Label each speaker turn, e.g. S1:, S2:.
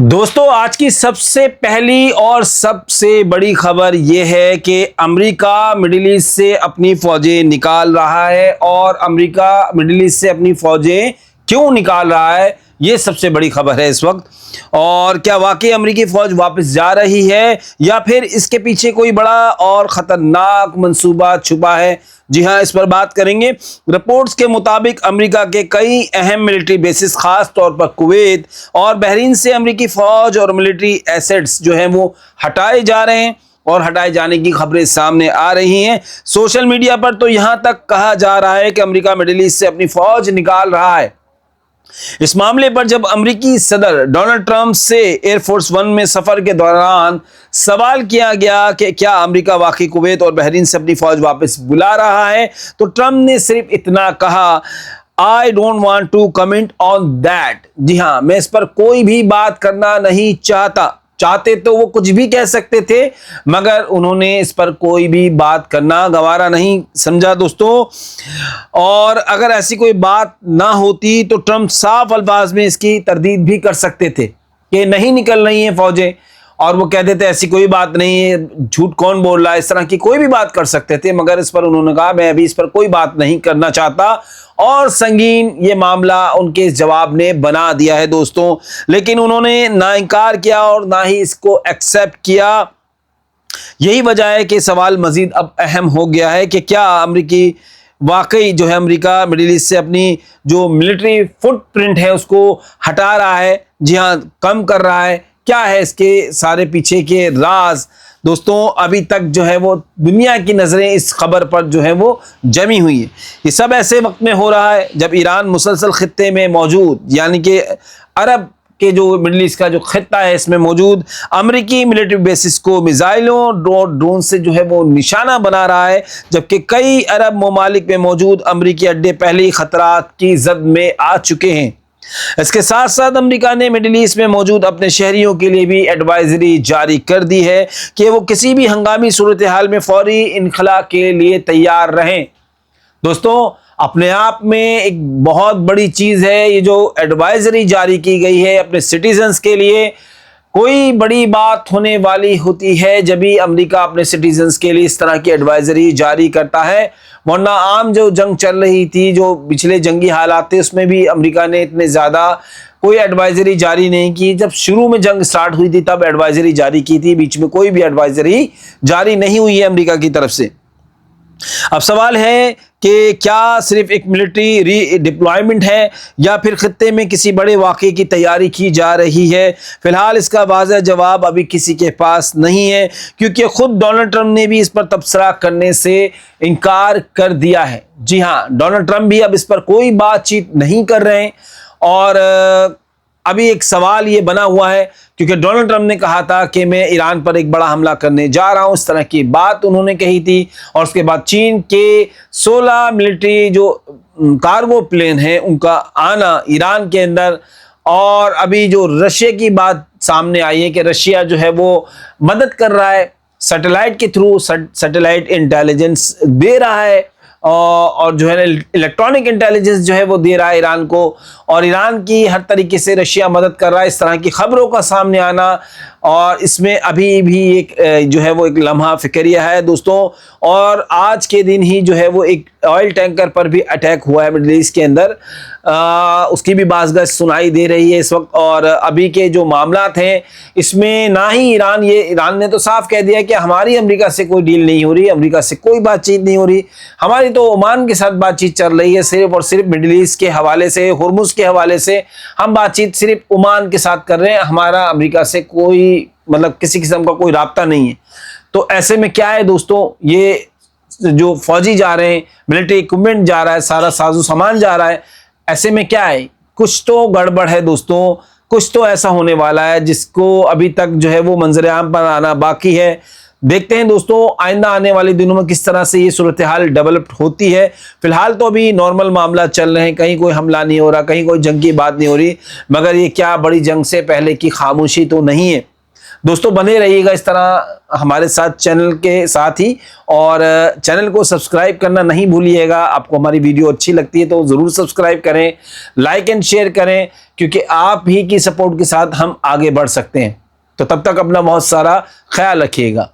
S1: دوستو آج کی سب سے پہلی اور سب سے بڑی خبر یہ ہے کہ امریکہ مڈل ایسٹ سے اپنی فوجیں نکال رہا ہے، اور امریکہ مڈل ایسٹ سے اپنی فوجیں کیوں نکال رہا ہے یہ سب سے بڑی خبر ہے اس وقت۔ اور کیا واقعی امریکی فوج واپس جا رہی ہے یا پھر اس کے پیچھے کوئی بڑا اور خطرناک منصوبہ چھپا ہے؟ جی ہاں، اس پر بات کریں گے۔ رپورٹس کے مطابق امریکہ کے کئی اہم ملٹری بیسز خاص طور پر کویت اور بحرین سے امریکی فوج اور ملٹری ایسٹس جو ہیں وہ ہٹائے جا رہے ہیں، اور ہٹائے جانے کی خبریں سامنے آ رہی ہیں۔ سوشل میڈیا پر تو یہاں تک کہا جا رہا ہے کہ امریکہ مڈل ایسٹ سے اپنی فوج نکال رہا ہے۔ اس معاملے پر جب امریکی صدر ڈونلڈ ٹرمپ سے ایئر فورس ون میں سفر کے دوران سوال کیا گیا کہ کیا امریکہ واقعی کویت اور بحرین سے اپنی فوج واپس بلا رہا ہے، تو ٹرمپ نے صرف اتنا کہا، I don't want to comment on that۔ جی ہاں، میں اس پر کوئی بھی بات کرنا نہیں چاہتے تو وہ کچھ بھی کہہ سکتے تھے، مگر انہوں نے اس پر کوئی بھی بات کرنا گوارا نہیں سمجھا دوستو۔ اور اگر ایسی کوئی بات نہ ہوتی تو ٹرمپ صاف الفاظ میں اس کی تردید بھی کر سکتے تھے کہ نہیں نکل رہی ہیں فوجیں، اور وہ کہتے تھے ایسی کوئی بات نہیں ہے، جھوٹ کون بول رہا ہے، اس طرح کی کوئی بھی بات کر سکتے تھے، مگر اس پر انہوں نے کہا میں ابھی اس پر کوئی بات نہیں کرنا چاہتا، اور سنگین یہ معاملہ ان کے جواب نے بنا دیا ہے دوستوں۔ لیکن انہوں نے نہ انکار کیا اور نہ ہی اس کو ایکسیپٹ کیا۔ یہی وجہ ہے کہ سوال مزید اب اہم ہو گیا ہے کہ کیا امریکی واقعی جو ہے امریکہ مڈل ایسٹ سے اپنی جو ملٹری فٹ پرنٹ ہے اس کو ہٹا رہا ہے، جی ہاں کم کر رہا ہے۔ کیا ہے اس کے سارے پیچھے کے راز؟ دوستوں ابھی تک جو ہے وہ دنیا کی نظریں اس خبر پر جو ہے وہ جمی ہوئی ہیں۔ یہ سب ایسے وقت میں ہو رہا ہے جب ایران مسلسل خطے میں موجود، یعنی کہ عرب کے جو مڈل ایسٹ کا جو خطہ ہے اس میں موجود امریکی ملٹری بیسز کو میزائلوں اور ڈرون سے جو ہے وہ نشانہ بنا رہا ہے، جبکہ کئی عرب ممالک میں موجود امریکی اڈے پہلے ہی خطرات کی زد میں آ چکے ہیں۔ اس کے ساتھ ساتھ امریکہ نے مڈل ایسٹ میں موجود اپنے شہریوں کے لیے بھی ایڈوائزری جاری کر دی ہے کہ وہ کسی بھی ہنگامی صورتحال میں فوری انخلاء کے لیے تیار رہیں۔ دوستوں اپنے آپ میں ایک بہت بڑی چیز ہے یہ جو ایڈوائزری جاری کی گئی ہے اپنے سٹیزنز کے لیے۔ کوئی بڑی بات ہونے والی ہوتی ہے جبھی امریکہ اپنے سٹیزنز کے لیے اس طرح کی ایڈوائزری جاری کرتا ہے، ورنہ عام جو جنگ چل رہی تھی، جو پچھلے جنگی حالات تھے، اس میں بھی امریکہ نے اتنے زیادہ کوئی ایڈوائزری جاری نہیں کی۔ جب شروع میں جنگ سٹارٹ ہوئی تھی تب ایڈوائزری جاری کی تھی، بیچ میں کوئی بھی ایڈوائزری جاری نہیں ہوئی ہے امریکہ کی طرف سے۔ اب سوال ہے کہ کیا صرف ایک ملٹری ری ڈپلائمنٹ ہے یا پھر خطے میں کسی بڑے واقعے کی تیاری کی جا رہی ہے؟ فی الحال اس کا واضح جواب ابھی کسی کے پاس نہیں ہے، کیونکہ خود ڈونلڈ ٹرمپ نے بھی اس پر تبصرہ کرنے سے انکار کر دیا ہے۔ جی ہاں، ڈونلڈ ٹرمپ بھی اب اس پر کوئی بات چیت نہیں کر رہے ہیں، اور ابھی ایک سوال یہ بنا ہوا ہے کیونکہ ڈونلڈ ٹرمپ نے کہا تھا کہ میں ایران پر ایک بڑا حملہ کرنے جا رہا ہوں، اس طرح کی بات انہوں نے کہی تھی، اور اس کے بعد چین کے 16 ملٹری جو کارگو پلین ہیں ان کا آنا ایران کے اندر، اور ابھی جو رشیا کی بات سامنے آئی ہے کہ رشیا جو ہے وہ مدد کر رہا ہے سیٹلائٹ کے تھرو، سیٹلائٹ انٹیلیجنس دے رہا ہے، اور جو ہے الیکٹرانک انٹیلیجنس جو ہے وہ دے رہا ہے ایران کو، اور ایران کی ہر طریقے سے رشیا مدد کر رہا ہے۔ اس طرح کی خبروں کا سامنے آنا، اور اس میں ابھی بھی ایک جو ہے وہ ایک لمحہ فکریہ ہے دوستوں۔ اور آج کے دن ہی جو ہے وہ ایک آئل ٹینکر پر بھی اٹیک ہوا ہے مڈل ایسٹ کے اندر، اس کی بھی بازگشت سنائی دے رہی ہے اس وقت۔ اور ابھی کے جو معاملات ہیں اس میں نہ ہی ایران نے تو صاف کہہ دیا کہ ہماری امریکہ سے کوئی ڈیل نہیں ہو رہی، امریکہ سے کوئی بات چیت نہیں ہو رہی، ہماری تو عمان کے ساتھ بات چیت چل رہی ہے، صرف اور صرف مڈل ایسٹ کے حوالے سے، ہرمز کے حوالے سے ہم بات چیت صرف عمان کے ساتھ کر رہے ہیں، ہمارا امریکہ سے کوئی کسی قسم کا کوئی رابطہ نہیں ہے۔ تو ایسے میں کیا ہے دوستوں، یہ جو فوجی جا رہے ہیں، ملٹری اکوپمنٹ جا رہا ہے، سارا ساز و سامان جا رہا ہے، ایسے میں کیا ہے، کچھ تو گڑبڑ ہے دوستوں، کچھ تو ایسا ہونے والا ہے جس کو ابھی تک جو ہے وہ منظر عام پر آنا باقی ہے۔ دیکھتے ہیں دوستوں آئندہ آنے والے دنوں میں کس طرح سے یہ صورتحال ڈیولپ ہوتی ہے۔ فی الحال تو ابھی نارمل معاملہ چل رہے ہیں، کہیں کوئی حملہ نہیں ہو رہا، کہیں کوئی جنگ کی بات نہیں ہو رہی، مگر یہ کیا بڑی جنگ سے پہلے کی خاموشی تو نہیں ہے۔ دوستوں بنے رہیے گا اس طرح ہمارے ساتھ چینل کے ساتھ ہی، اور چینل کو سبسکرائب کرنا نہیں بھولیے گا۔ آپ کو ہماری ویڈیو اچھی لگتی ہے تو ضرور سبسکرائب کریں، لائک اینڈ شیئر کریں، کیونکہ آپ ہی کی سپورٹ کے ساتھ ہم آگے بڑھ سکتے ہیں۔ تو تب تک اپنا بہت سارا خیال رکھیے گا۔